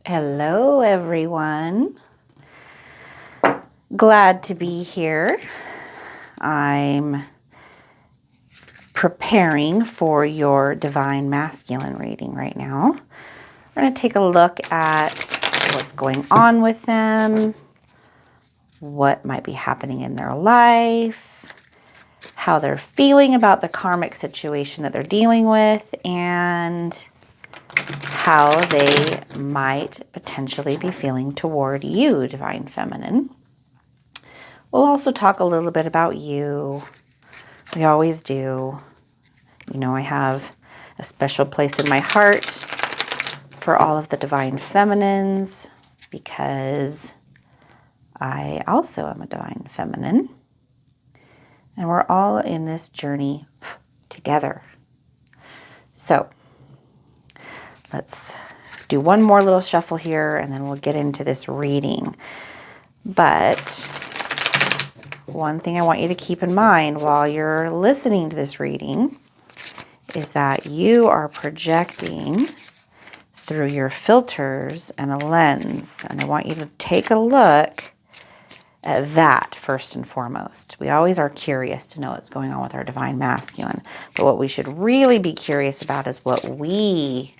Hello, everyone. Glad to be here. I'm preparing for your Divine Masculine reading right now. We're going to take a look at what's going on with them, what might be happening in their life, how they're feeling about the karmic situation that they're dealing with, and how they might potentially be feeling toward you, Divine Feminine. We'll also talk a little bit about you. We always do. You know, I have a special place in my heart for all of the Divine Feminines because I also am a Divine Feminine. And we're all in this journey together. So let's do one more little shuffle here and then we'll get into this reading. But one thing I want you to keep in mind while you're listening to this reading is that you are projecting through your filters and a lens. And I want you to take a look at that first and foremost. We always are curious to know what's going on with our Divine Masculine. But what we should really be curious about is what we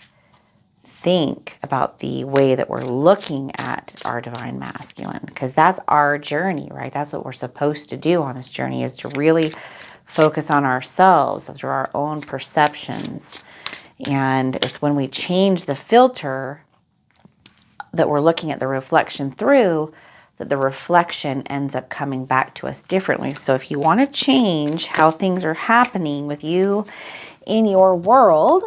think about the way that we're looking at our Divine Masculine, because that's our journey, right? That's what we're supposed to do on this journey, is to really focus on ourselves through our own perceptions. And it's when we change the filter that we're looking at the reflection through that the reflection ends up coming back to us differently. So if you want to change how things are happening with you in your world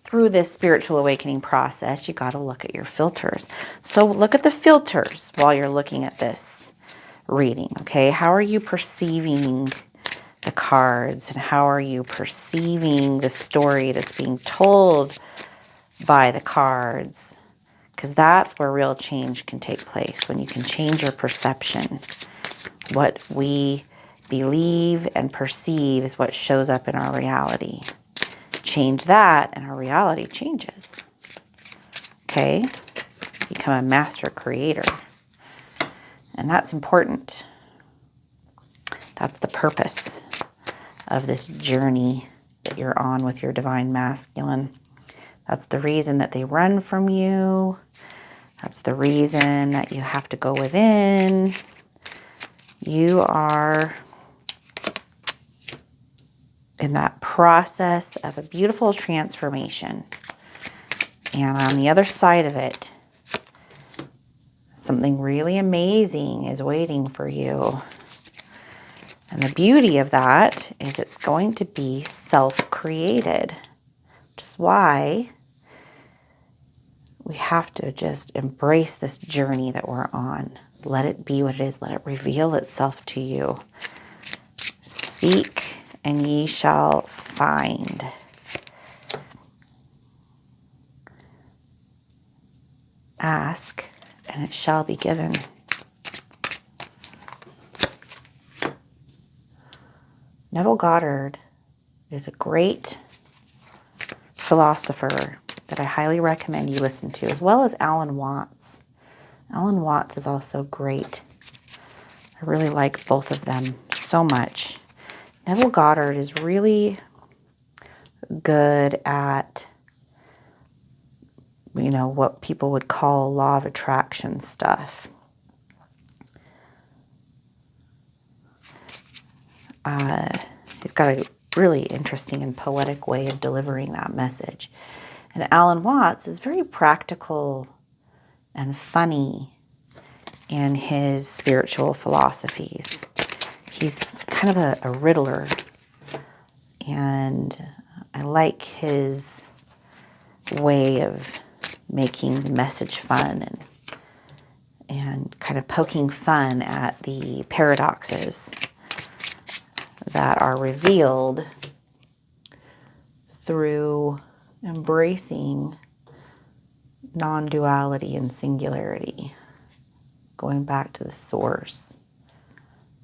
through this spiritual awakening process, you got to look at your filters. So look at the filters while you're looking at this reading, okay? How are you perceiving the cards, and how are you perceiving the story that's being told by the cards? Because that's where real change can take place, when you can change your perception. What we believe and perceive is what shows up in our reality. Change that and our reality changes. Okay? Become a master creator. And that's important. That's the purpose of this journey that you're on with your Divine Masculine. That's the reason that they run from you. That's the reason that you have to go within. You are in that process of a beautiful transformation. And on the other side of it, something really amazing is waiting for you. And the beauty of that is it's going to be self-created, which is why we have to just embrace this journey that we're on. Let it be what it is. Let it reveal itself to you. Seek and ye shall find. Ask and it shall be given. Neville Goddard is a great philosopher that I highly recommend you listen to, as well as Alan Watts. Alan Watts is also great. I really like both of them so much. Neville Goddard is really good at, you know, what people would call law of attraction stuff. He's got a really interesting and poetic way of delivering that message. And Alan Watts is very practical and funny in his spiritual philosophies. He's kind of a riddler, and I like his way of making the message fun and kind of poking fun at the paradoxes that are revealed through embracing non-duality and singularity, going back to the source.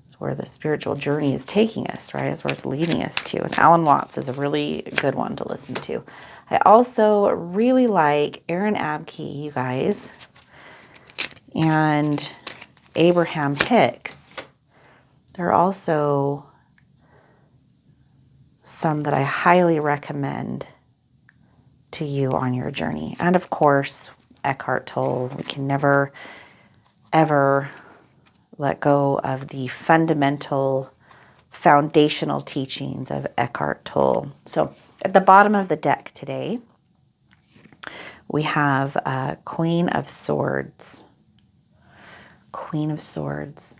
It's where the spiritual journey is taking us, right? It's where it's leading us to. And Alan Watts is a really good one to listen to. I also really like Aaron Abke, you guys. and Abraham Hicks, there are also some that I highly recommend to you on your journey. And of course, Eckhart Tolle. We can never, ever let go of the fundamental, foundational teachings of Eckhart Tolle. So at the bottom of the deck today, we have Queen of Swords. Queen of Swords.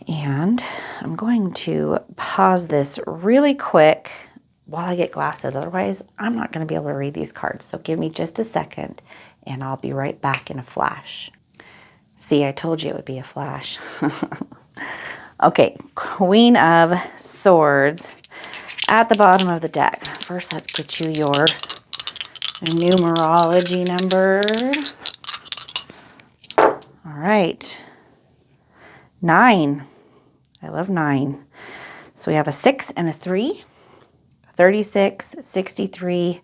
And I'm going to pause this really quick while I get glasses. Otherwise, I'm not going to be able to read these cards. So give me just a second and I'll be right back in a flash. See, I told you it would be a flash. Okay, Queen of Swords at the bottom of the deck. First, let's get you your numerology number. All right. 9. I love 9. So we have a 6 and a 3, 36, 63,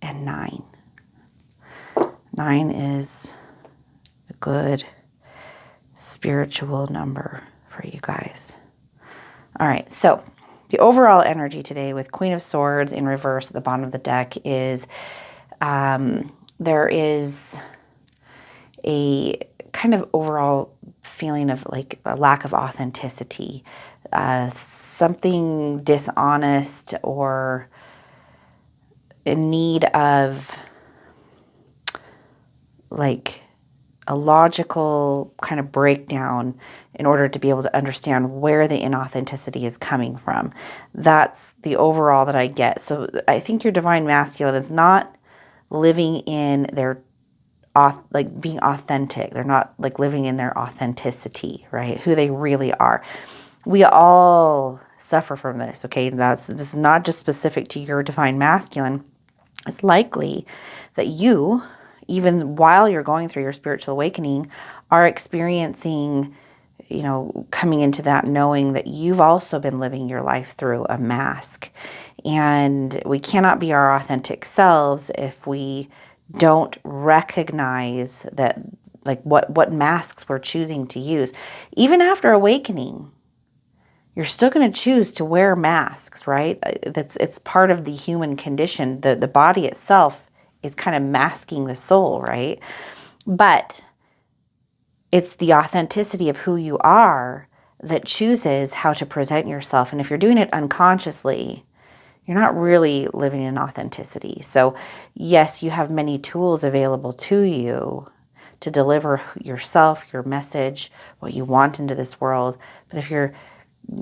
and 9. 9 is a good spiritual number for you guys. All right, so the overall energy today with Queen of Swords in reverse at the bottom of the deck is there is a kind of overall feeling of like a lack of authenticity, something dishonest or in need of like a logical kind of breakdown in order to be able to understand where the inauthenticity is coming from. That's the overall that I get. So I think your divine masculine is not living in their like being authentic. They're not like living in their authenticity, right? Who they really are. We all suffer from this, okay? This is not just specific to your divine masculine. It's likely that you, even while you're going through your spiritual awakening, are experiencing, coming into that knowing that you've also been living your life through a mask. And we cannot be our authentic selves if we don't recognize that, like what masks we're choosing to use. Even after awakening, you're still going to choose to wear masks, right? It's part of the human condition. The body itself is kind of masking the soul, right? But it's the authenticity of who you are that chooses how to present yourself. And if you're doing it unconsciously, you're not really living in authenticity. So yes, you have many tools available to you to deliver yourself, your message, what you want into this world. But if you're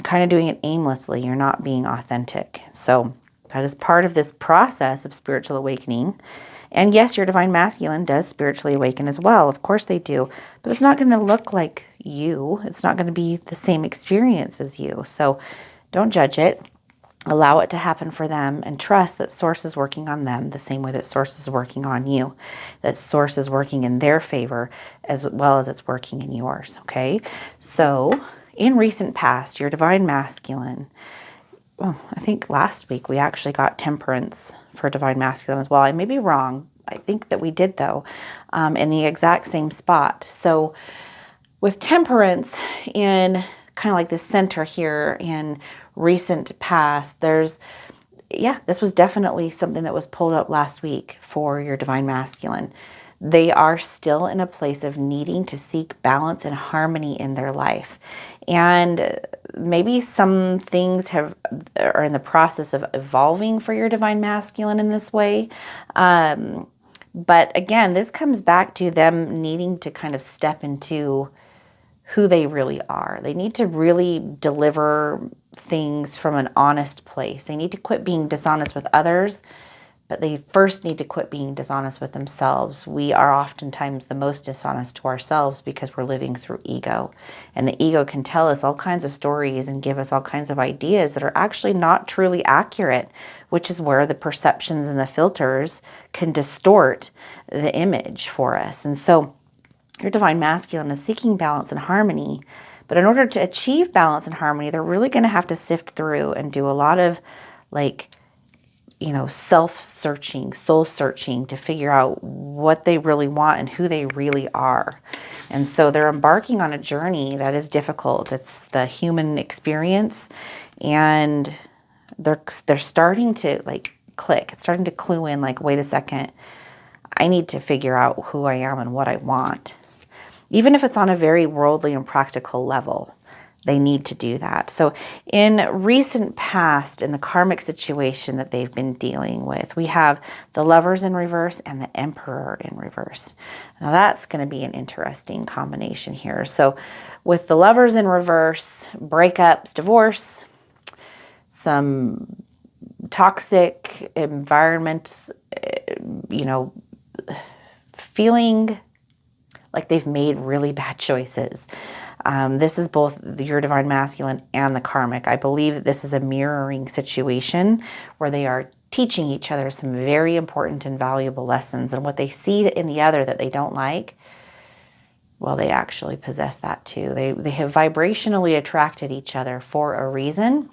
kind of doing it aimlessly, you're not being authentic. So that is part of this process of spiritual awakening. And yes, your divine masculine does spiritually awaken as well. Of course they do. But it's not going to look like you. It's not going to be the same experience as you. So don't judge it. Allow it to happen for them and trust that Source is working on them the same way that Source is working on you. That Source is working in their favor as well as it's working in yours, okay? So in recent past, your divine masculine, I think last week we actually got Temperance for divine masculine as well. I may be wrong. I think that we did though, in the exact same spot. So with Temperance in kind of like the center here in recent past, this was definitely something that was pulled up last week for your divine masculine. They are still in a place of needing to seek balance and harmony in their life. And maybe some things are in the process of evolving for your divine masculine in this way. But again, this comes back to them needing to kind of step into who they really are. They need to really deliver things from an honest place. They need to quit being dishonest with others, but they first need to quit being dishonest with themselves. We are oftentimes the most dishonest to ourselves because we're living through ego. And the ego can tell us all kinds of stories and give us all kinds of ideas that are actually not truly accurate, which is where the perceptions and the filters can distort the image for us. And so your divine masculine is seeking balance and harmony. But in order to achieve balance and harmony, they're really going to have to sift through and do a lot of self-searching, soul-searching to figure out what they really want and who they really are. And so they're embarking on a journey that is difficult. It's the human experience, and they're starting to like click. It's starting to clue in, like, wait a second, I need to figure out who I am and what I want. Even if it's on a very worldly and practical level, they need to do that. So in recent past, in the karmic situation that they've been dealing with, we have the Lovers in reverse and the Emperor in reverse. Now that's going to be an interesting combination here. So with the Lovers in reverse, breakups, divorce, some toxic environments, feeling like they've made really bad choices. This is both your divine masculine and the karmic. I believe that this is a mirroring situation where they are teaching each other some very important and valuable lessons. And what they see in the other that they don't like, well, they actually possess that too. They have vibrationally attracted each other for a reason.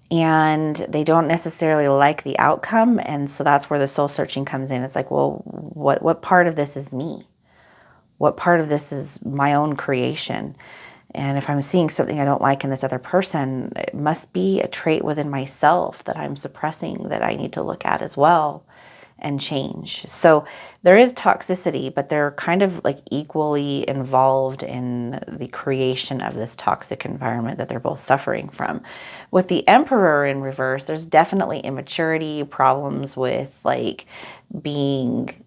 And they don't necessarily like the outcome. And so that's where the soul searching comes in. It's like, well, what part of this is me? What part of this is my own creation? And if I'm seeing something I don't like in this other person, it must be a trait within myself that I'm suppressing that I need to look at as well and change. So there is toxicity, but they're kind of like equally involved in the creation of this toxic environment that they're both suffering from. With the Emperor in reverse, there's definitely immaturity, problems with like being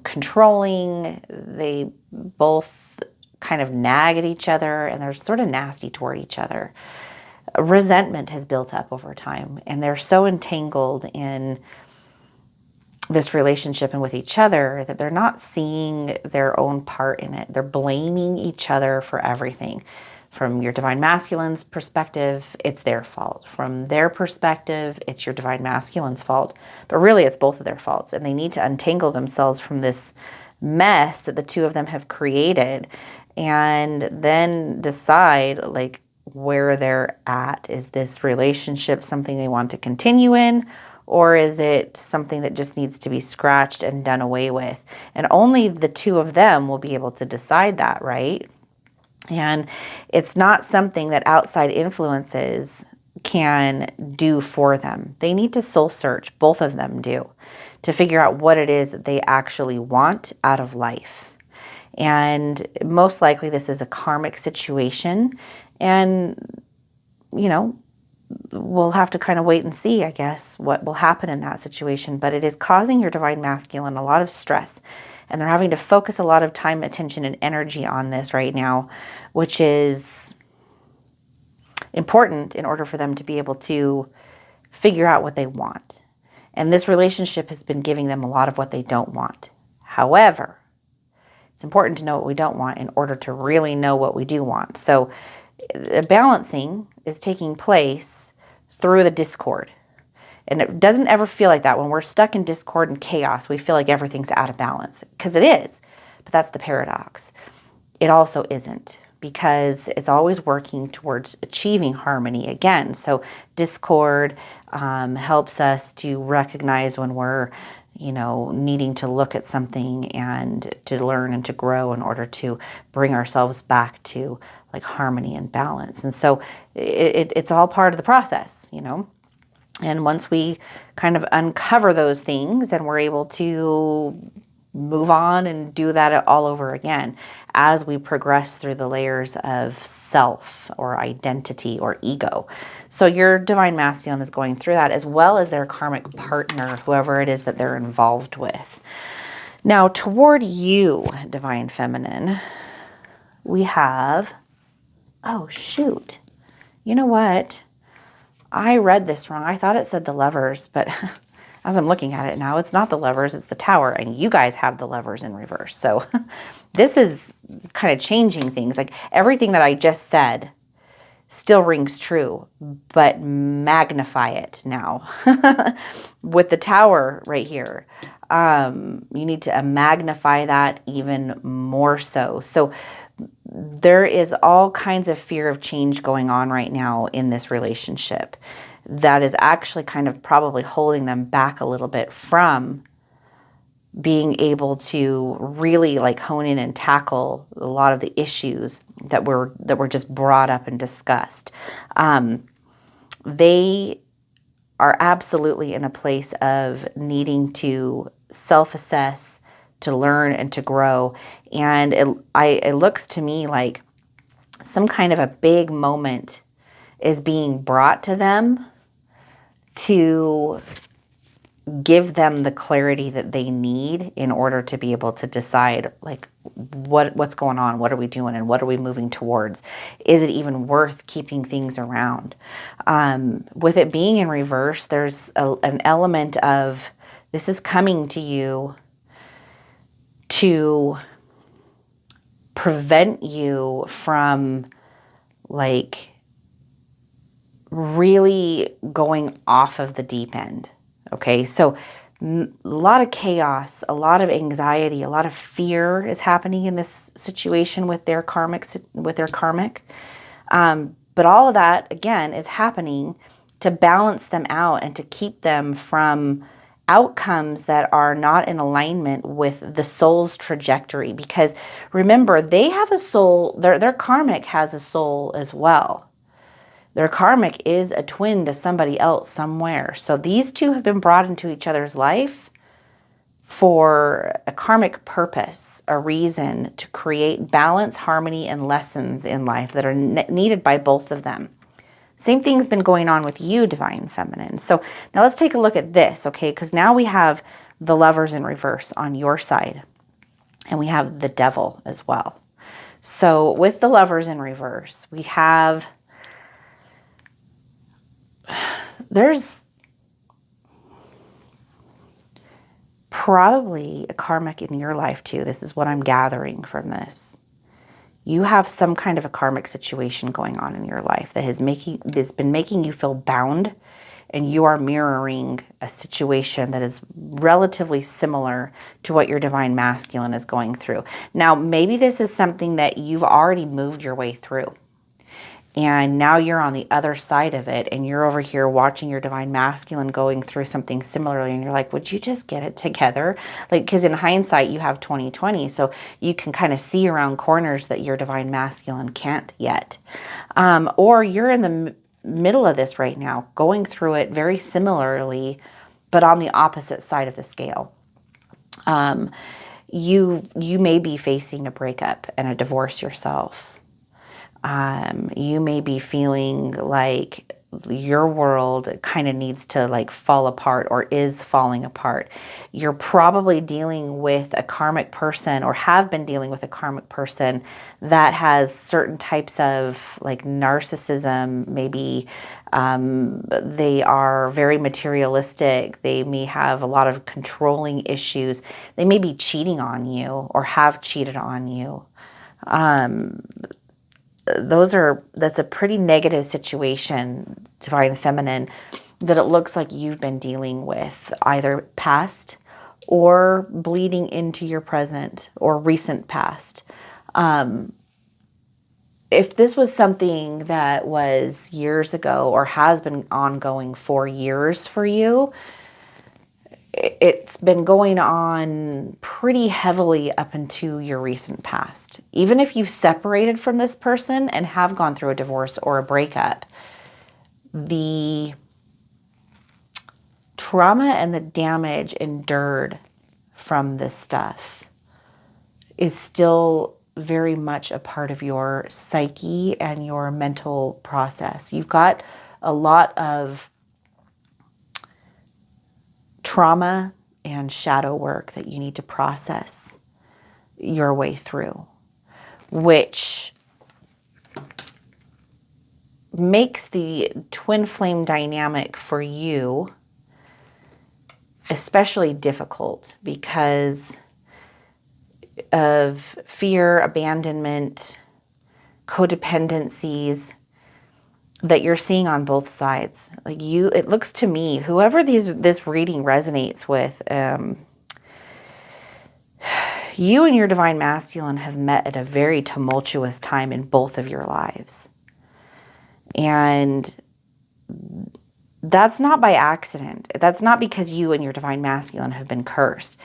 controlling. They both kind of nag at each other, and they're sort of nasty toward each other. Resentment has built up over time, and they're so entangled in this relationship and with each other that they're not seeing their own part in it. They're blaming each other for everything. From your divine masculine's perspective, it's their fault. From their perspective, it's your divine masculine's fault. But really, it's both of their faults. And they need to untangle themselves from this mess that the two of them have created and then decide, like, where they're at. Is this relationship something they want to continue in? Or is it something that just needs to be scratched and done away with? And only the two of them will be able to decide that, right? And it's not something that outside influences can do for them. They need to soul search, both of them do, to figure out what it is that they actually want out of life. And most likely this is a karmic situation. And, we'll have to kind of wait and see, I guess, what will happen in that situation. But it is causing your divine masculine a lot of stress. And they're having to focus a lot of time, attention, and energy on this right now, which is important in order for them to be able to figure out what they want. And this relationship has been giving them a lot of what they don't want. However, it's important to know what we don't want in order to really know what we do want. So the balancing is taking place through the discord. And it doesn't ever feel like that. When we're stuck in discord and chaos, we feel like everything's out of balance, because it is. But that's the paradox. It also isn't, because it's always working towards achieving harmony again. So discord helps us to recognize when we're, needing to look at something and to learn and to grow in order to bring ourselves back to like harmony and balance. And so it's all part of the process, And once we kind of uncover those things, then we're able to move on and do that all over again as we progress through the layers of self or identity or ego. So your divine masculine is going through that, as well as their karmic partner, whoever it is that they're involved with. Now, toward you, divine feminine, we have, oh shoot, you know what? I read this wrong. I thought it said the Lovers, but as I'm looking at it now, it's not the Lovers, it's the Tower, and you guys have the Lovers in reverse. So this is kind of changing things. Like everything that I just said still rings true, but magnify it now. With the Tower right here, you need to magnify that even more so. So there is all kinds of fear of change going on right now in this relationship. that is actually kind of probably holding them back a little bit from being able to really like hone in and tackle a lot of the issues that were just brought up and discussed. They are absolutely in a place of needing to self-assess, to learn and to grow. And it looks to me like some kind of a big moment is being brought to them to give them the clarity that they need in order to be able to decide like what's going on, what are we doing, and what are we moving towards? Is it even worth keeping things around? With it being in reverse, there's an element of this is coming to you to prevent you from like really going off of the deep end. Okay, so a lot of chaos, a lot of anxiety, a lot of fear is happening in this situation with their karmic. But all of that, again, is happening to balance them out and to keep them from outcomes that are not in alignment with the soul's trajectory. Because remember, they have a soul, their karmic has a soul as well. Their karmic is a twin to somebody else somewhere. So these two have been brought into each other's life for a karmic purpose, a reason to create balance, harmony, and lessons in life that are needed by both of them. Same thing's been going on with you, Divine Feminine. So now let's take a look at this, okay? Because now we have the Lovers in reverse on your side, and we have the Devil as well. So with the Lovers in reverse, we have... there's probably a karmic in your life too. This is what I'm gathering from this. You have some kind of a karmic situation going on in your life that has been making you feel bound, and you are mirroring a situation that is relatively similar to what your Divine Masculine is going through. Now, maybe this is something that you've already moved your way through. And now you're on the other side of it, and you're over here watching your Divine Masculine going through something similarly, and you're like, would you just get it together? Like, because in hindsight, you have 20/20, so you can kind of see around corners that your Divine Masculine can't yet. Or you're in the middle of this right now, going through it very similarly, but on the opposite side of the scale. You may be facing a breakup and a divorce yourself. You may be feeling like your world kind of needs to like fall apart or is falling apart. You're probably dealing with a karmic person, or have been dealing with a karmic person that has certain types of like narcissism. Maybe they are very materialistic. They may have a lot of controlling issues. They may be cheating on you or have cheated on you. That's a pretty negative situation, Divine Feminine, that it looks like you've been dealing with, either past or bleeding into your present or recent past. If this was something that was years ago or has been ongoing for years for you, it's been going on pretty heavily up into your recent past. Even if you've separated from this person and have gone through a divorce or a breakup, the trauma and the damage endured from this stuff is still very much a part of your psyche and your mental process. You've got a lot of trauma and shadow work that you need to process your way through, which makes the twin flame dynamic for you especially difficult because of fear, abandonment, codependencies that you're seeing on both sides. Like it looks to me, whoever this reading resonates with, you and your Divine Masculine have met at a very tumultuous time in both of your lives. And That's not by accident. That's not because you and your divine masculine have been cursed.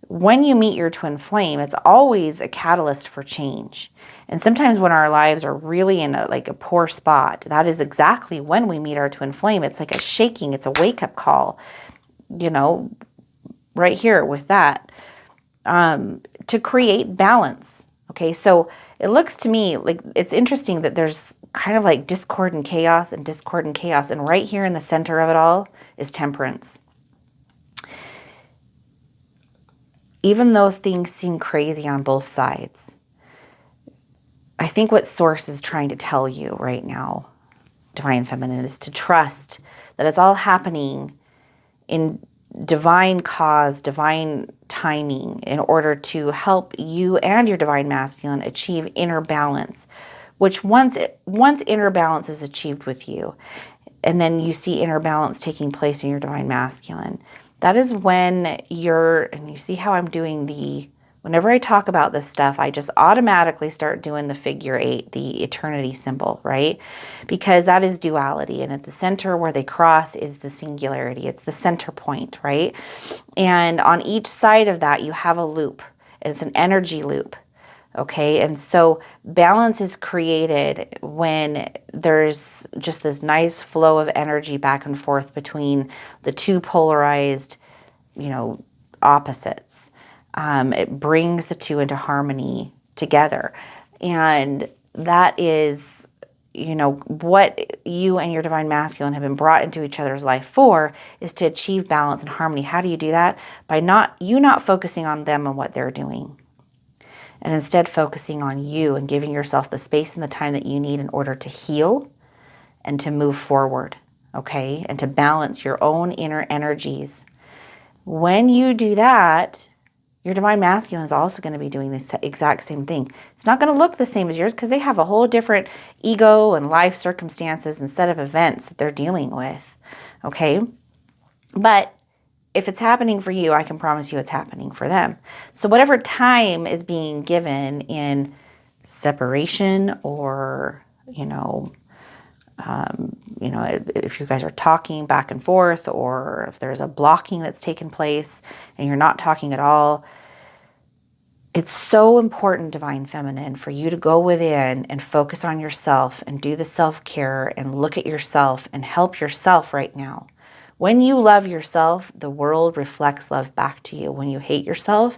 When you meet your twin flame, it's always a catalyst for change. And sometimes when our lives are really in a poor spot, that is exactly when we meet our twin flame. It's like a shaking, it's a wake-up call, right here with that, to create balance. Okay, so it looks to me like it's interesting that there's kind of like discord and chaos and discord and chaos. And right here in the center of it all is temperance. Even though things seem crazy on both sides, I think what Source is trying to tell you right now, Divine Feminine, is to trust that it's all happening in divine cause, divine timing, in order to help you and your divine masculine achieve inner balance, which once inner balance is achieved with you, and then you see inner balance taking place in your divine masculine, that is when and you see how I'm doing whenever I talk about this stuff, I just automatically start doing the figure 8, the eternity symbol, right? Because that is duality. And at the center where they cross is the singularity. It's the center point, right? And on each side of that, you have a loop. It's an energy loop. Okay, and so balance is created when there's just this nice flow of energy back and forth between the two polarized, opposites. It brings the two into harmony together. And that is, what you and your divine masculine have been brought into each other's life for, is to achieve balance and harmony. How do you do that? By not focusing on them and what they're doing, and instead focusing on you and giving yourself the space and the time that you need in order to heal and to move forward, okay? And to balance your own inner energies. When you do that, your divine masculine is also going to be doing this exact same thing. It's not going to look the same as yours because they have a whole different ego and life circumstances and set of events that they're dealing with, okay? But if it's happening for you, I can promise you it's happening for them. So whatever time is being given in separation, or, if you guys are talking back and forth, or if there's a blocking that's taken place and you're not talking at all, it's so important, Divine Feminine, for you to go within and focus on yourself and do the self-care and look at yourself and help yourself right now. When you love yourself, the world reflects love back to you. When you hate yourself,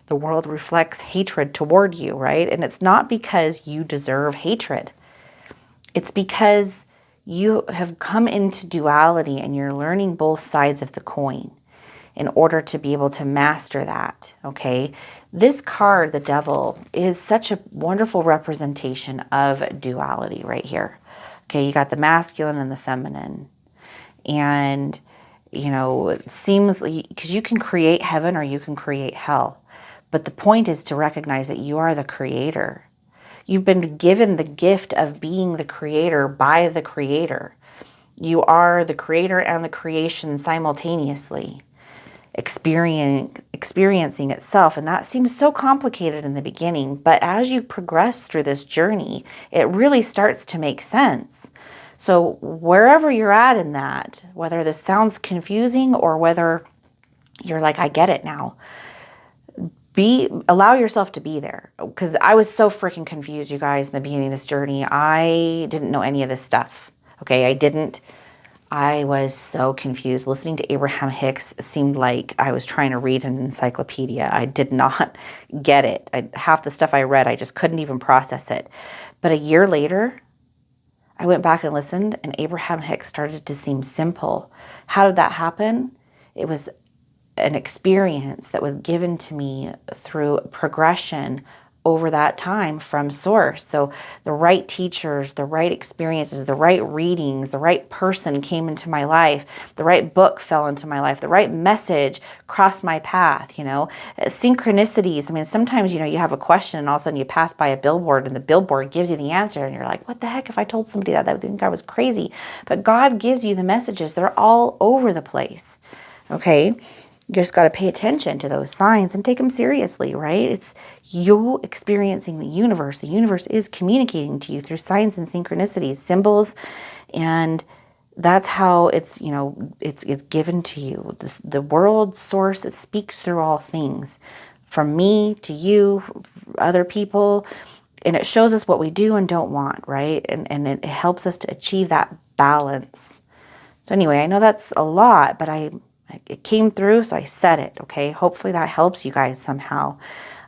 the world reflects hatred toward you, right? And it's not because you deserve hatred. It's because you have come into duality and you're learning both sides of the coin in order to be able to master that, okay? This card, the Devil, is such a wonderful representation of duality right here. Okay, you got the masculine and the feminine. And, it seems like, because you can create heaven or you can create hell. But the point is to recognize that you are the creator. You've been given the gift of being the creator by the creator. You are the creator and the creation simultaneously, experiencing itself. And that seems so complicated in the beginning. But as you progress through this journey, it really starts to make sense. So wherever you're at in that, whether this sounds confusing or whether you're like, I get it now, allow yourself to be there. Because I was so freaking confused, you guys, in the beginning of this journey. I didn't know any of this stuff. Okay, I was so confused. Listening to Abraham Hicks seemed like I was trying to read an encyclopedia. I did not get it. Half the stuff I read, I just couldn't even process it. But a year later, I went back and listened, and Abraham Hicks started to seem simple. How did that happen? It was an experience that was given to me through progression over that time from Source. So the right teachers, the right experiences, the right readings, the right person came into my life, the right book fell into my life, the right message crossed my path, synchronicities. I mean, sometimes, you have a question and all of a sudden you pass by a billboard and the billboard gives you the answer and you're like, what the heck? If I told somebody that, they would think I was crazy. But God gives you the messages. They're all over the place. Okay. You just got to pay attention to those signs and take them seriously, right? It's you experiencing the universe. The universe is communicating to you through signs and synchronicities, symbols, and That's how it's, it's given to you. The world source, it speaks through all things, from me to you, other people, and it shows us what we do and don't want, right? And it helps us to achieve that balance. So anyway, I know that's a lot, but it came through, so I said it, okay? Hopefully that helps you guys somehow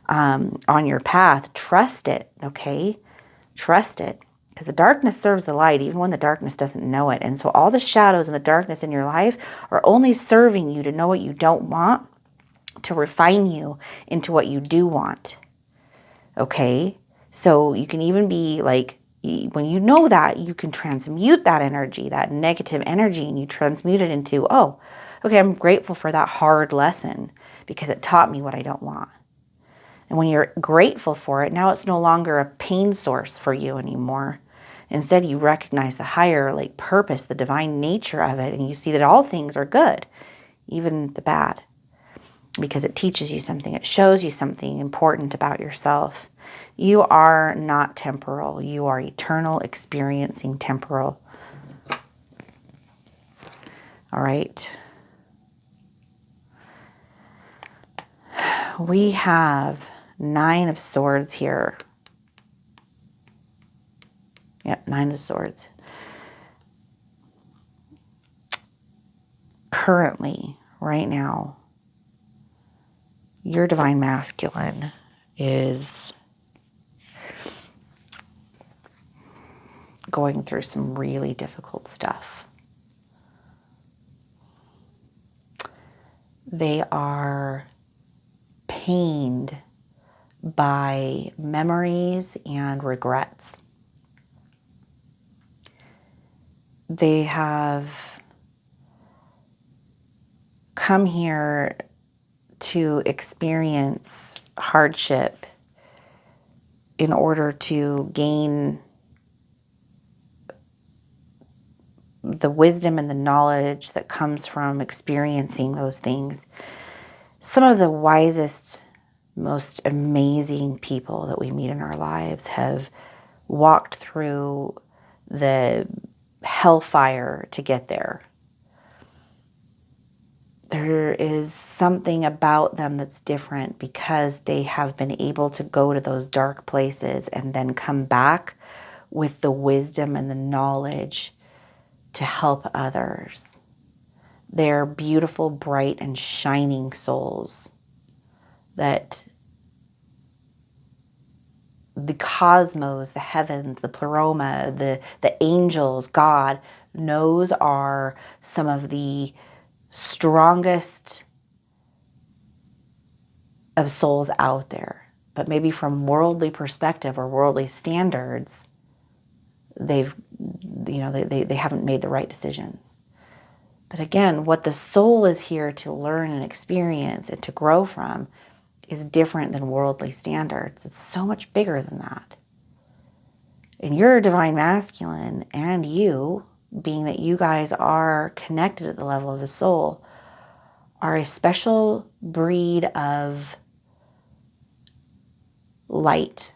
on your path. Trust it, okay? Trust it. Because the darkness serves the light, even when the darkness doesn't know it. And so all the shadows and the darkness in your life are only serving you to know what you don't want, to refine you into what you do want. Okay? So you can even be like, when you know that, you can transmute that energy, that negative energy, and you transmute it into, oh, okay, I'm grateful for that hard lesson because it taught me what I don't want. And when you're grateful for it, now it's no longer a pain source for you anymore. Instead, you recognize the higher purpose, the divine nature of it, and you see that all things are good, even the bad, because it teaches you something. It shows you something important about yourself. You are not temporal. You are eternal, experiencing temporal. All right. We have 9 of Swords here. Yep, 9 of Swords. Currently, right now, your divine masculine is going through some really difficult stuff. They are pained by memories and regrets. They have come here to experience hardship in order to gain the wisdom and the knowledge that comes from experiencing those things. Some of the wisest, most amazing people that we meet in our lives have walked through the hellfire to get there. There is something about them that's different because they have been able to go to those dark places and then come back with the wisdom and the knowledge to help others. They're beautiful, bright, and shining souls that the cosmos, the heavens, the pleroma, the angels, God knows are some of the strongest of souls out there. But maybe from worldly perspective or worldly standards, they haven't made the right decisions. But again, what the soul is here to learn and experience and to grow from is different than worldly standards. It's so much bigger than that. And your divine masculine and you, being that you guys are connected at the level of the soul, are a special breed of light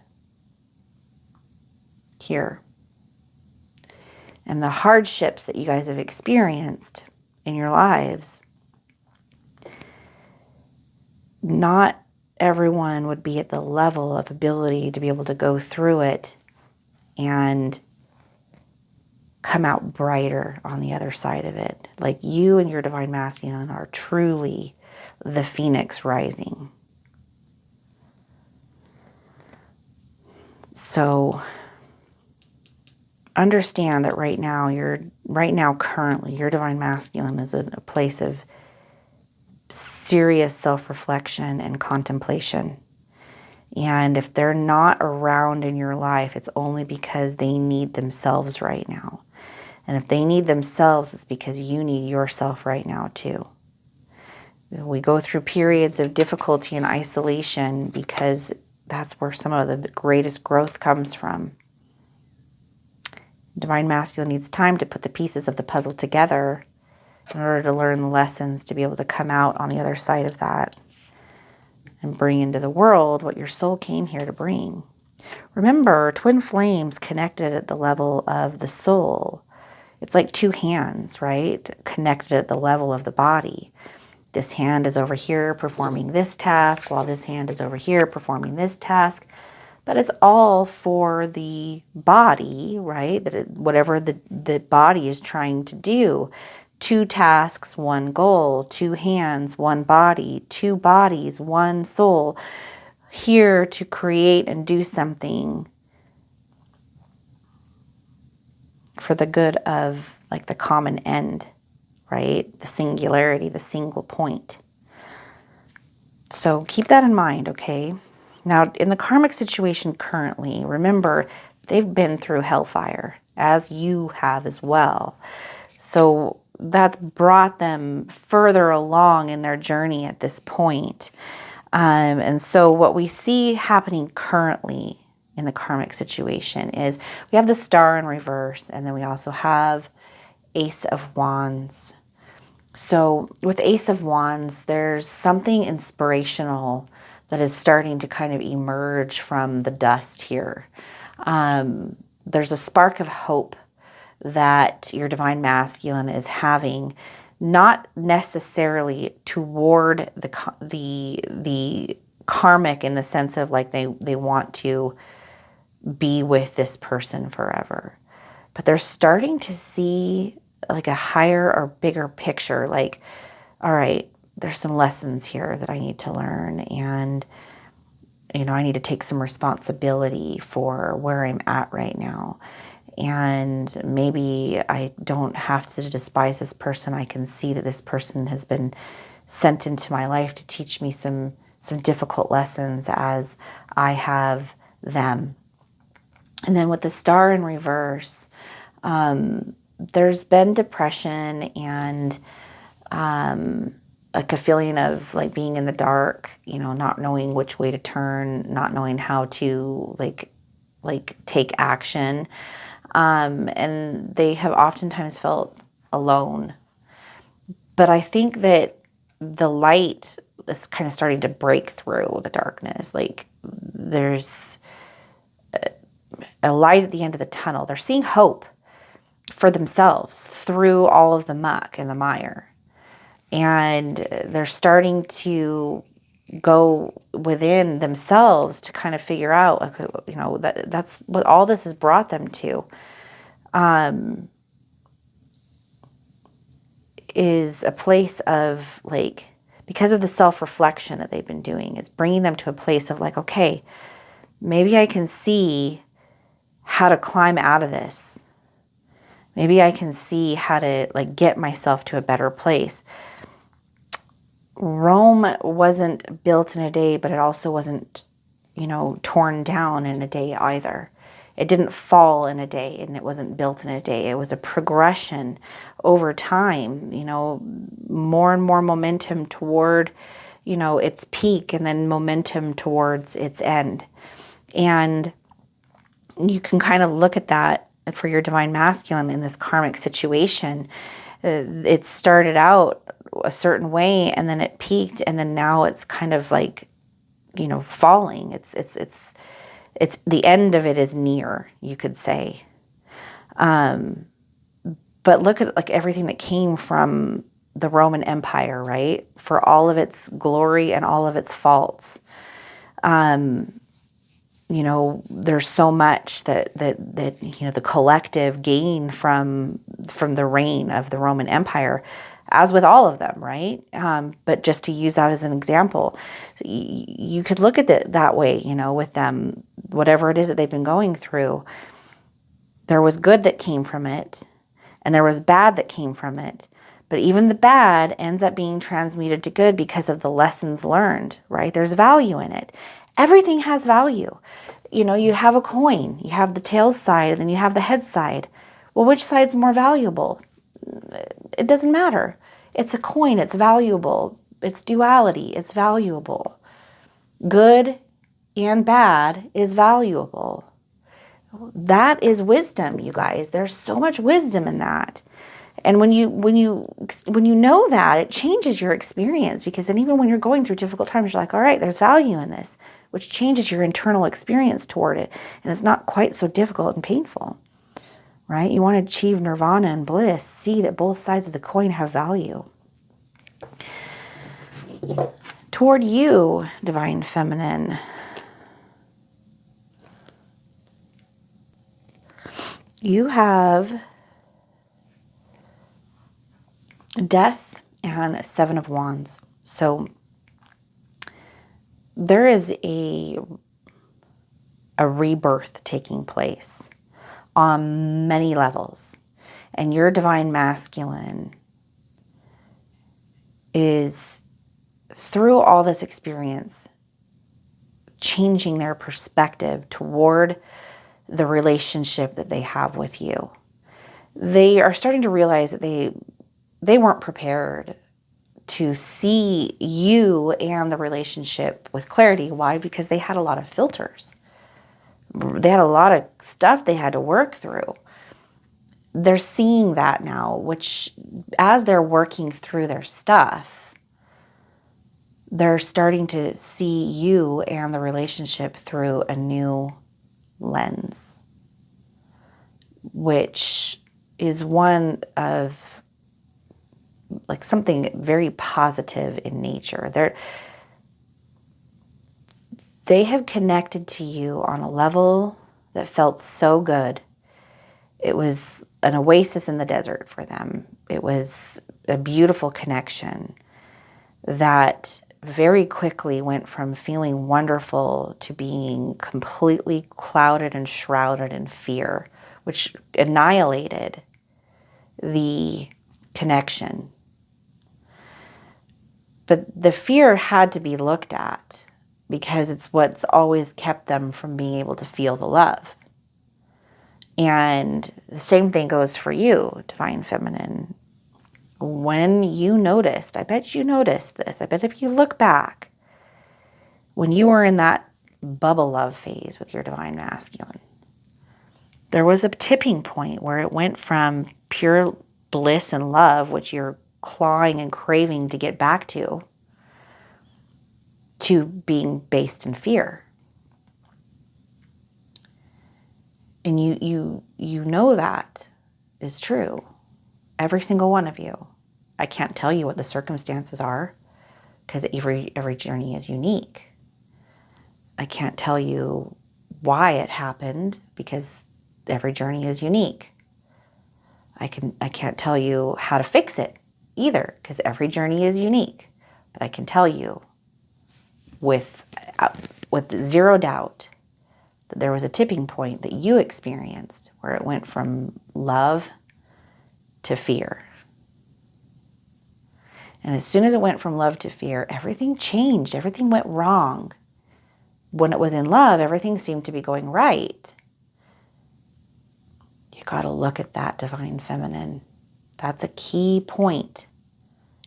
here. And the hardships that you guys have experienced in your lives, not everyone would be at the level of ability to be able to go through it and come out brighter on the other side of it. Like you and your divine masculine are truly the phoenix rising. So understand that right now, currently, your divine masculine is in a place of serious self-reflection and contemplation. And if they're not around in your life, it's only because they need themselves right now. And if they need themselves, it's because you need yourself right now too. We go through periods of difficulty and isolation because that's where some of the greatest growth comes from. Divine masculine needs time to put the pieces of the puzzle together in order to learn the lessons to be able to come out on the other side of that and bring into the world what your soul came here to bring. Remember, twin flames connected at the level of the soul It's like two hands, right? Connected at the level of the body. This hand is over here performing this task, while this hand is over here performing this task. But it's all for the body, right? Whatever the body is trying to do. Two tasks, one goal. Two hands, one body. Two bodies, one soul. Here to create and do something for the good of like the common end, right? The singularity, the single point. So keep that in mind, okay? Now, in the karmic situation currently, remember, they've been through hellfire, as you have as well. So that's brought them further along in their journey at this point. And so what we see happening currently in the karmic situation is we have the Star in reverse, and then we also have Ace of Wands. So with Ace of Wands, there's something inspirational that is starting to kind of emerge from the dust here. There's a spark of hope that your divine masculine is having, not necessarily toward the karmic in the sense of like they want to be with this person forever, but they're starting to see like a higher or bigger picture, like, all right, there's some lessons here that I need to learn, and I need to take some responsibility for where I'm at right now. And maybe I don't have to despise this person. I can see that this person has been sent into my life to teach me some difficult lessons as I have them. And then with the Star in reverse, there's been depression and like a feeling of like being in the dark, not knowing which way to turn, not knowing how to like take action. And they have oftentimes felt alone. But I think that the light is kind of starting to break through the darkness. Like there's a light at the end of the tunnel. They're seeing hope for themselves through all of the muck and the mire. And they're starting to go within themselves to kind of figure out, okay, that's what all this has brought them to, is a place of like, because of the self-reflection that they've been doing, it's bringing them to a place of like, okay, maybe I can see how to climb out of this. Maybe I can see how to like get myself to a better place. Rome wasn't built in a day, but it also wasn't, torn down in a day either. It didn't fall in a day, and it wasn't built in a day. It was a progression over time, more and more momentum toward, its peak, and then momentum towards its end. And you can kind of look at that for your divine masculine in this karmic situation. It started out a certain way, and then it peaked, and then now it's kind of like, falling. It's the end of it is near, you could say. But look at like everything that came from the Roman Empire, right? For all of its glory and all of its faults. There's so much that the collective gain from the reign of the Roman Empire, as with all of them, right? But just to use that as an example, you could look at it that way, with them, whatever it is that they've been going through, there was good that came from it, and there was bad that came from it. But even the bad ends up being transmuted to good because of the lessons learned, right? There's value in it. Everything has value. You have a coin, you have the tail side, and then you have the head side. Well, which side's more valuable? It doesn't matter. It's a coin, it's valuable. It's duality, it's valuable. Good and bad is valuable. That is wisdom, you guys. There's so much wisdom in that. And when you know that, it changes your experience, because then even when you're going through difficult times, you're like, all right, there's value in this, which changes your internal experience toward it. And it's not quite so difficult and painful, right? You want to achieve nirvana and bliss. See that both sides of the coin have value. Toward you, Divine Feminine, you have Death and Seven of Wands. So there is a rebirth taking place on many levels. And your Divine Masculine is, through all this experience, changing their perspective toward the relationship that they have with you. They are starting to realize that they weren't prepared to see you and the relationship with clarity. Why? Because they had a lot of filters. They had a lot of stuff they had to work through. They're seeing that now, which as they're working through their stuff, they're starting to see you and the relationship through a new lens, which is one of like something very positive in nature. They have connected to you on a level that felt so good. It was an oasis in the desert for them. It was a beautiful connection that very quickly went from feeling wonderful to being completely clouded and shrouded in fear, which annihilated the connection. But the fear had to be looked at because it's what's always kept them from being able to feel the love. And the same thing goes for you, Divine Feminine. When you noticed, I bet you noticed this. I bet if you look back, when you were in that bubble love phase with your Divine Masculine, there was a tipping point where it went from pure bliss and love, which you're clawing and craving to get back to being based in fear. And you know that is true. Every single one of you. I can't tell you what the circumstances are because every journey is unique. I can't tell you why it happened because every journey is unique. I can't tell you how to fix it either because every journey is unique. But I can tell you with zero doubt that there was a tipping point that you experienced where it went from love to fear. And as soon as it went from love to fear, everything changed. Everything went wrong. When it was in love, everything seemed to be going right. You got to look at that, Divine Feminine. That's a key point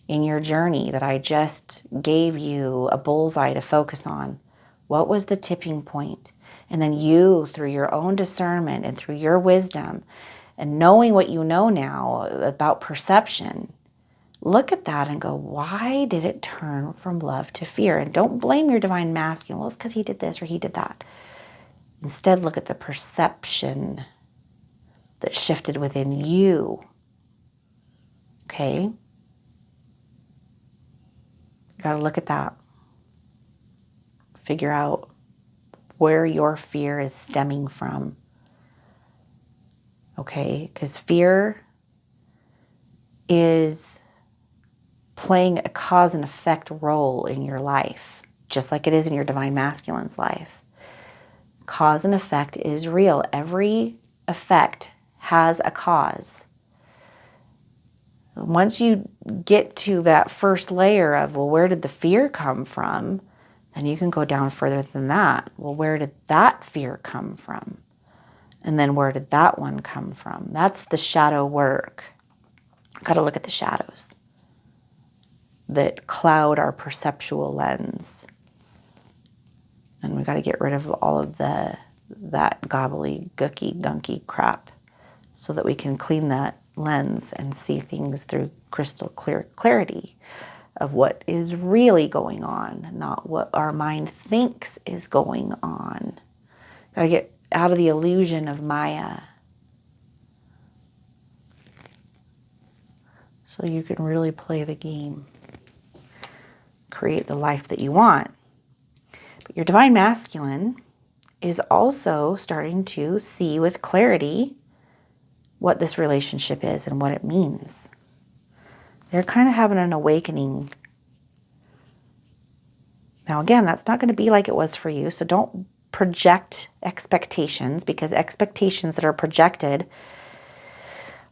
in your journey that I just gave you a bullseye to focus on. What was the tipping point? And then you, through your own discernment and through your wisdom and knowing what you know now about perception, look at that and go, why did it turn from love to fear? And don't blame your Divine Masculine. Well, it's because he did this or he did that. Instead, look at the perception that shifted within you. Okay? You got to look at that. Figure out where your fear is stemming from. Okay? Because fear is playing a cause and effect role in your life, just like it is in your Divine Masculine's life. Cause and effect is real. Every effect has a cause. Once you get to that first layer of, well, where did the fear come from? Then you can go down further than that. Well, where did that fear come from? And then where did that one come from? That's the shadow work. Got to look at the shadows that cloud our perceptual lens. And we got to get rid of all of that gobbledygooky, gunky crap so that we can clean that lens and see things through crystal clear clarity of what is really going on, not what our mind thinks is going on. Got to get out of the illusion of Maya. so you can really play the game, create the life that you want. But your divine masculine is also starting to see with clarity what this relationship is and what it means. They're kind of having an awakening. Now, again, that's not going to be like it was for you, so don't project expectations, because expectations that are projected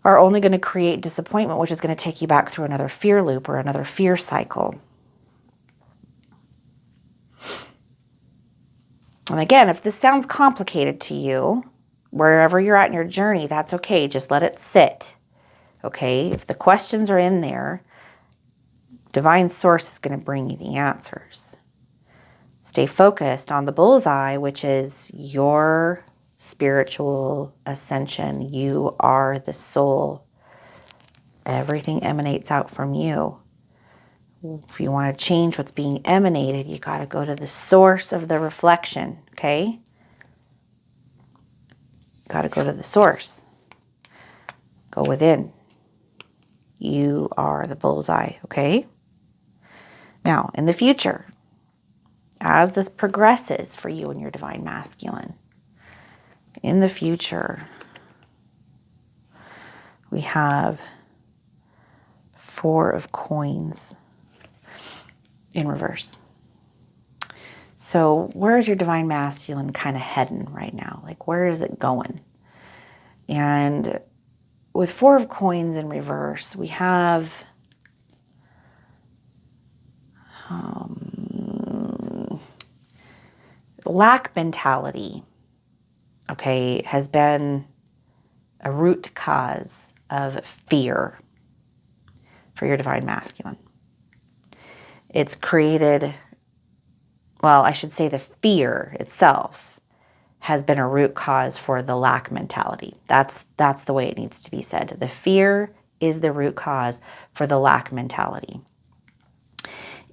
are only going to create disappointment, which is going to take you back through another fear loop or another fear cycle. And again, if this sounds complicated to you, wherever you're at in your journey, that's okay. Just let it sit. Okay? If the questions are in there, divine source is going to bring you the answers. Stay focused on the bullseye, which is your spiritual ascension. You are the soul. Everything emanates out from you. If you want to change what's being emanated, you got to go to the source of the reflection, okay? Got to go to the source. Go within. You are the bullseye, okay? Now, in the future, as this progresses for you and your divine masculine, in the future, we have 4 of coins in reverse. So where is your divine masculine kind of heading right now? Like, where is it going? And with 4 of coins in reverse, we have lack mentality, okay, has been a root cause of fear for your divine masculine. It's created, well, I should say the fear itself has been a root cause for the lack mentality. That's the way it needs to be said. The fear is the root cause for the lack mentality.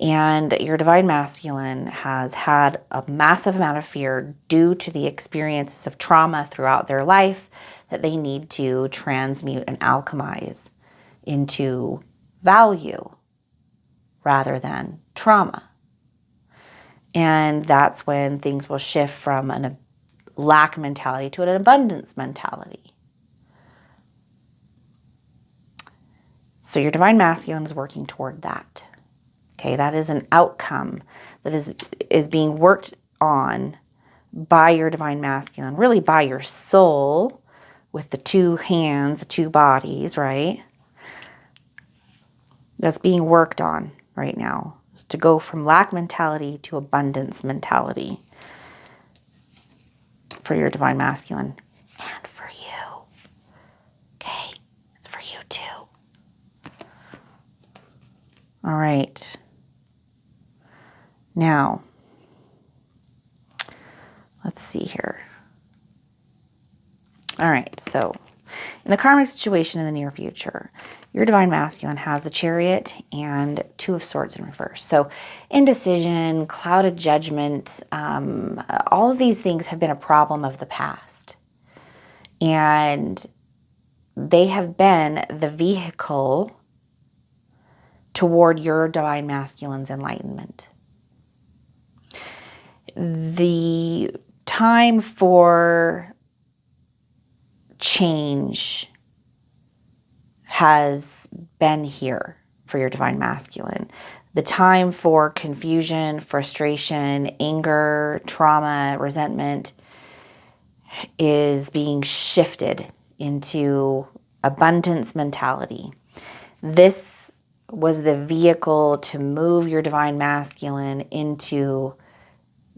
And your divine masculine has had a massive amount of fear due to the experiences of trauma throughout their life that they need to transmute and alchemize into value rather than trauma. And that's when things will shift from a lack mentality to an abundance mentality. So your divine masculine is working toward that. Okay, that is an outcome that is being worked on by your divine masculine, really by your soul with the 2 hands, the 2 bodies, right? That's being worked on right now, is to go from lack mentality to abundance mentality for your divine masculine and for you. Okay, it's for you too. All right. Now, let's see here. All right, so in the karmic situation in the near future, your divine masculine has the Chariot and 2 of Swords in reverse. So indecision, clouded judgment, all of these things have been a problem of the past. And they have been the vehicle toward your divine masculine's enlightenment. The time for change has been here for your divine masculine. The time for confusion, frustration, anger, trauma, resentment is being shifted into abundance mentality. This was the vehicle to move your divine masculine into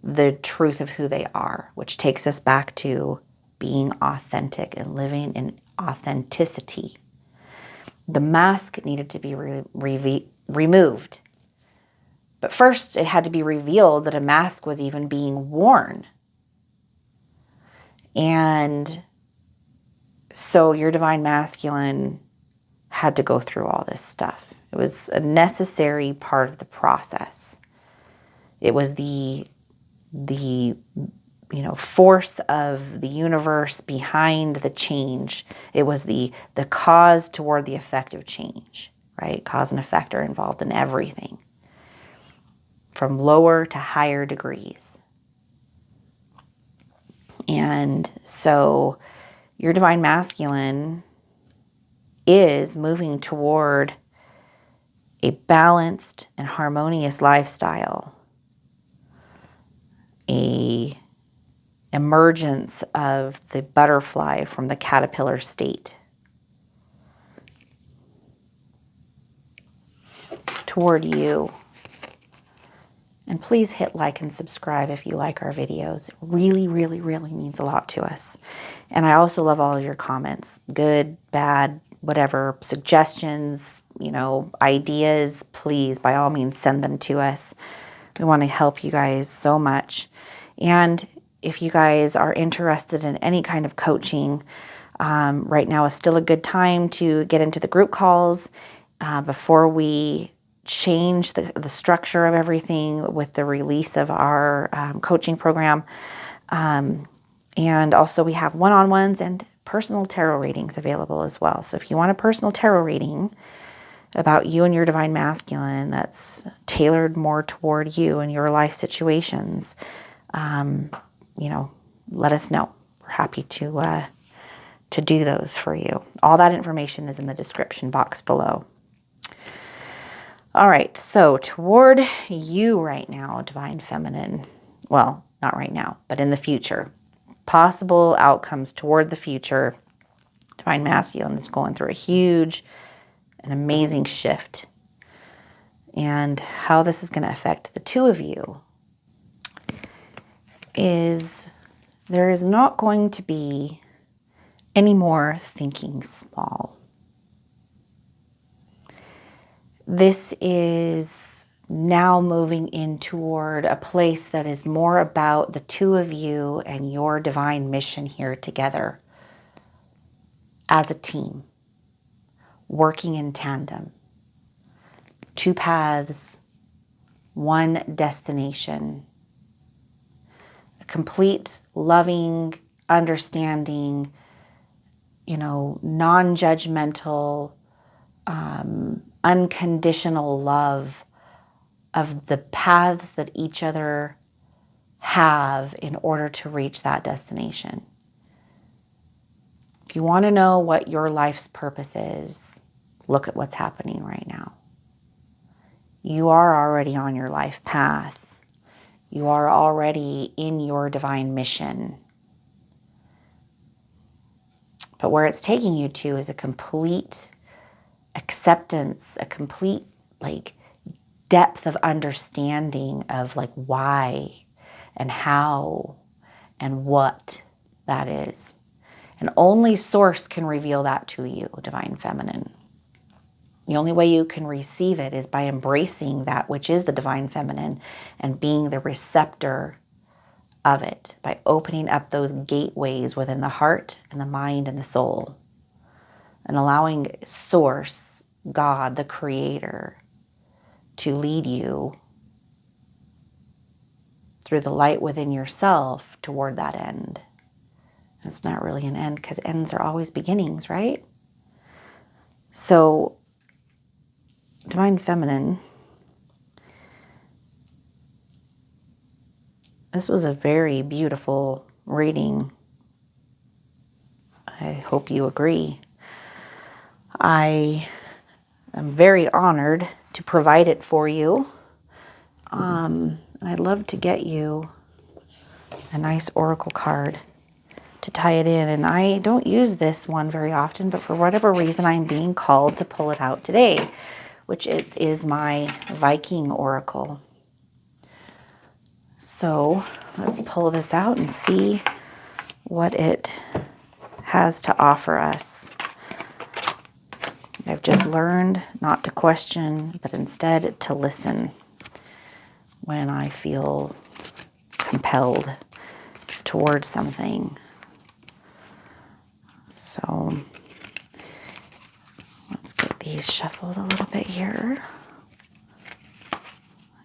the truth of who they are, which takes us back to being authentic and living in authenticity. The mask needed to be removed. But first, it had to be revealed that a mask was even being worn. And so your divine masculine had to go through all this stuff. It was a necessary part of the process. It was the force of the universe behind the change. It was the cause toward the effect of change. right? Cause and effect are involved in everything, from lower to higher degrees. And so your divine masculine is moving toward a balanced and harmonious lifestyle, a emergence of the butterfly from the caterpillar state toward you. And please hit like and subscribe if you like our videos. It really, really, really means a lot to us. And I also love all of your comments, good, bad, whatever, suggestions, ideas. Please, by all means, send them to us. We want to help you guys so much. And if you guys are interested in any kind of coaching, right now is still a good time to get into the group calls before we change the structure of everything with the release of our coaching program. And also we have one-on-ones and personal tarot readings available as well. So if you want a personal tarot reading about you and your divine masculine that's tailored more toward you and your life situations, let us know. We're happy to do those for you. All that information is in the description box below. All right, so toward you right now, divine feminine. Well, not right now, but in the future. Possible outcomes toward the future. Divine masculine is going through a huge and amazing shift. And how this is going to affect the two of you is there is not going to be any more thinking small. This is now moving in toward a place that is more about the two of you and your divine mission here together as a team, working in tandem. Two paths, one destination. A complete, loving, understanding, non-judgmental, unconditional love of the paths that each other have in order to reach that destination. If you want to know what your life's purpose is, look at what's happening right now. You are already on your life path. You are already in your divine mission. But where it's taking you to is a complete acceptance, a complete depth of understanding of why and how and what that is. And only Source can reveal that to you, divine feminine. The only way you can receive it is by embracing that which is the divine feminine and being the receptor of it, by opening up those gateways within the heart and the mind and the soul, and allowing Source, God, the Creator, to lead you through the light within yourself toward that end. It's not really an end because ends are always beginnings, right? So, divine feminine, this was a very beautiful reading. I hope you agree. I am very honored to provide it for you. I'd love to get you a nice oracle card to tie it in. And I don't use this one very often, but for whatever reason, I'm being called to pull it out today, which it is my Viking oracle. So let's pull this out and see what it has to offer us. I've just learned not to question, but instead to listen when I feel compelled towards something. So let's get these shuffled a little bit here.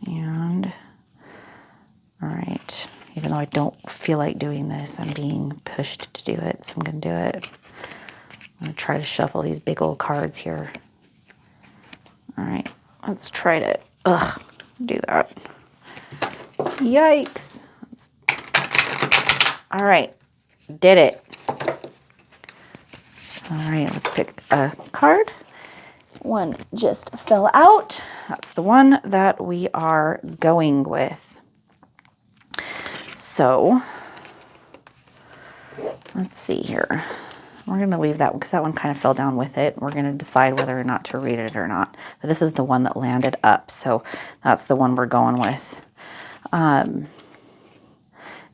And all right, even though I don't feel like doing this, I'm being pushed to do it, so I'm going to do it. I'm going to try to shuffle these big old cards here. All right, let's try to do that. Yikes. All right, did it. All right, let's pick a card. One just fell out. That's the one that we are going with. So let's see here. We're going to leave that one because that one kind of fell down with it. We're going to decide whether or not to read it or not. But this is the one that landed up, so that's the one we're going with.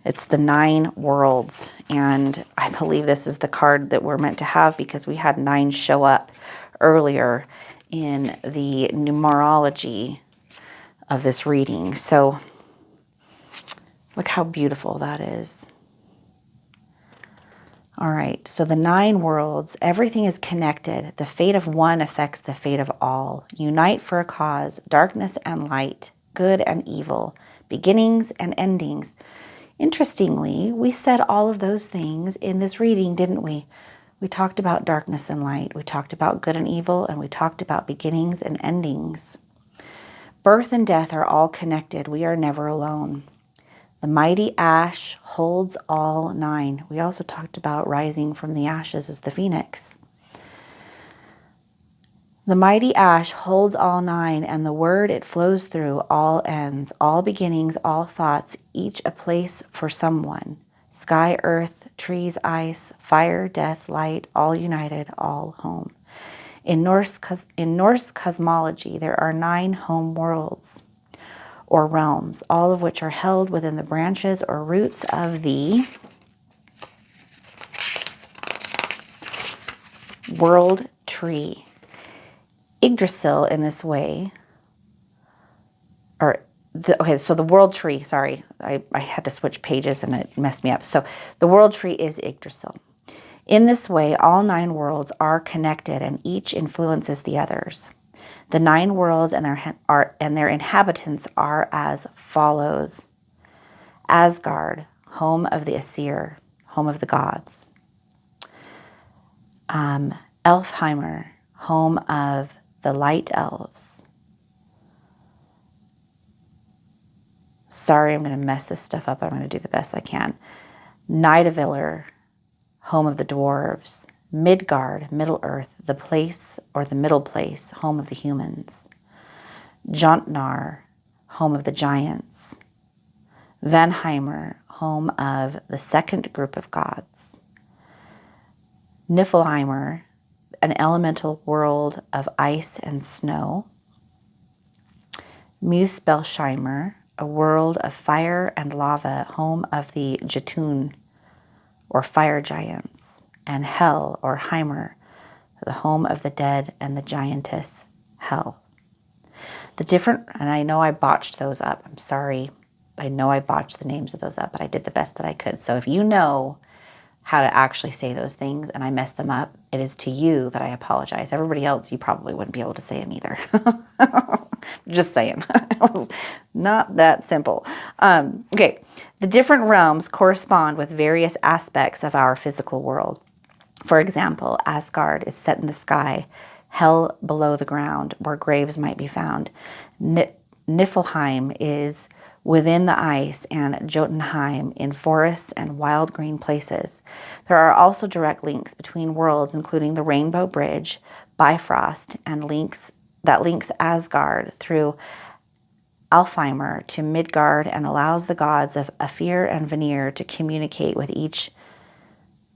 It's the 9 Worlds, and I believe this is the card that we're meant to have because we had 9 show up earlier in the numerology of this reading. So look how beautiful that is. All right, so the 9 worlds, everything is connected. The fate of one affects the fate of all. Unite for a cause, darkness and light, good and evil, beginnings and endings. Interestingly, we said all of those things in this reading, didn't we? We talked about darkness and light. We talked about good and evil, and we talked about beginnings and endings. Birth and death are all connected. We are never alone. The mighty ash holds all 9. We also talked about rising from the ashes as the phoenix. The mighty ash holds all 9, and the word it flows through all ends, all beginnings, all thoughts, each a place for someone. Sky, earth, trees, ice, fire, death, light, all united, all home. In Norse cosmology, there are 9 home worlds, or realms, all of which are held within the branches or roots of the world tree. Yggdrasil in this way, so the world tree, sorry, I had to switch pages and it messed me up. So the world tree is Yggdrasil. In this way, all 9 worlds are connected and each influences the others. The 9 worlds and their inhabitants are as follows. Asgard, home of the Aesir, home of the gods. Elfheimer, home of the light elves. Sorry, I'm going to mess this stuff up. I'm going to do the best I can. Nidavellir, home of the dwarves. Midgard, Middle Earth, the place or the middle place, home of the humans. Jontnar, home of the giants. Vanheimer, home of the second group of gods. Niflheimer, an elemental world of ice and snow. Muspelsheimer, a world of fire and lava, home of the Jotun, or fire giants. And Hel, or Heimer, the home of the dead and the giantess Hel. And I know I botched those up. I'm sorry. I know I botched the names of those up, but I did the best that I could. So if you know how to actually say those things and I messed them up, it is to you that I apologize. Everybody else, you probably wouldn't be able to say them either. Just saying. It was not that simple. Okay. The different realms correspond with various aspects of our physical world. For example, Asgard is set in the sky, Hell below the ground, where graves might be found. Niflheim is within the ice, and Jotunheim in forests and wild green places. There are also direct links between worlds, including the Rainbow Bridge, Bifrost, and links Asgard through Alfheimer to Midgard and allows the gods of Aether and Vanir to communicate with each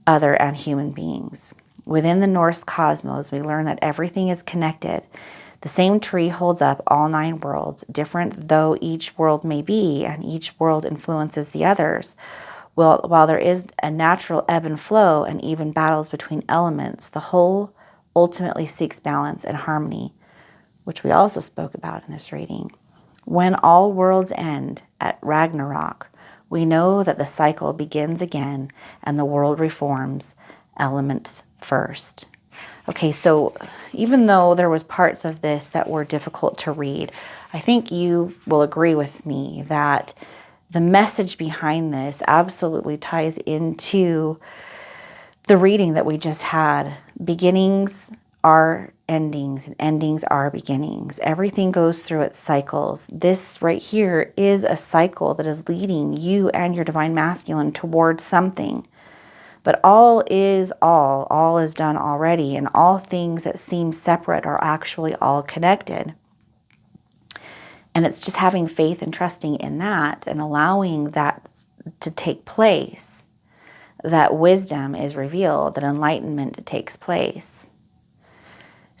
other and human beings. Within the Norse cosmos, we learn that everything is connected. The same tree holds up all 9 worlds, different though each world may be, and each world influences the others. While there is a natural ebb and flow and even battles between elements, the whole ultimately seeks balance and harmony, which we also spoke about in this reading. When all worlds end at Ragnarok, we know that the cycle begins again and the world reforms, elements first. Okay, so even though there was parts of this that were difficult to read, I think you will agree with me that the message behind this absolutely ties into the reading that we just had. Beginnings are endings and endings are beginnings. Everything goes through its cycles. This right here is a cycle that is leading you and your divine masculine towards something. But all is all. All is done already. And all things that seem separate are actually all connected. And it's just having faith and trusting in that and allowing that to take place, that wisdom is revealed, that enlightenment takes place.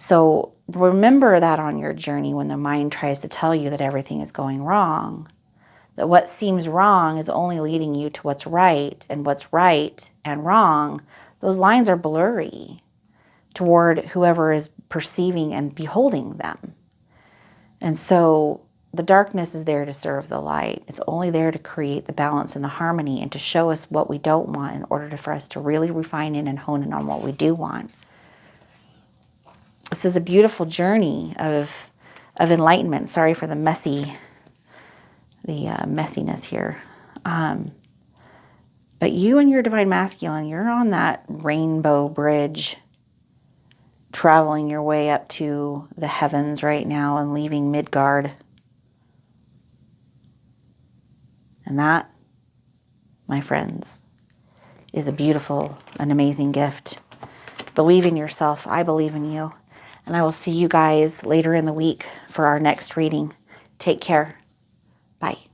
So remember that on your journey when the mind tries to tell you that everything is going wrong, that what seems wrong is only leading you to what's right, and what's right and wrong, those lines are blurry toward whoever is perceiving and beholding them. And so the darkness is there to serve the light. It's only there to create the balance and the harmony and to show us what we don't want in order for us to really refine in and hone in on what we do want. This is a beautiful journey of enlightenment. Sorry for the messiness here. But you and your divine masculine, you're on that rainbow bridge, traveling your way up to the heavens right now and leaving Midgard. And that, my friends, is a beautiful and amazing gift. Believe in yourself. I believe in you. And I will see you guys later in the week for our next reading. Take care. Bye.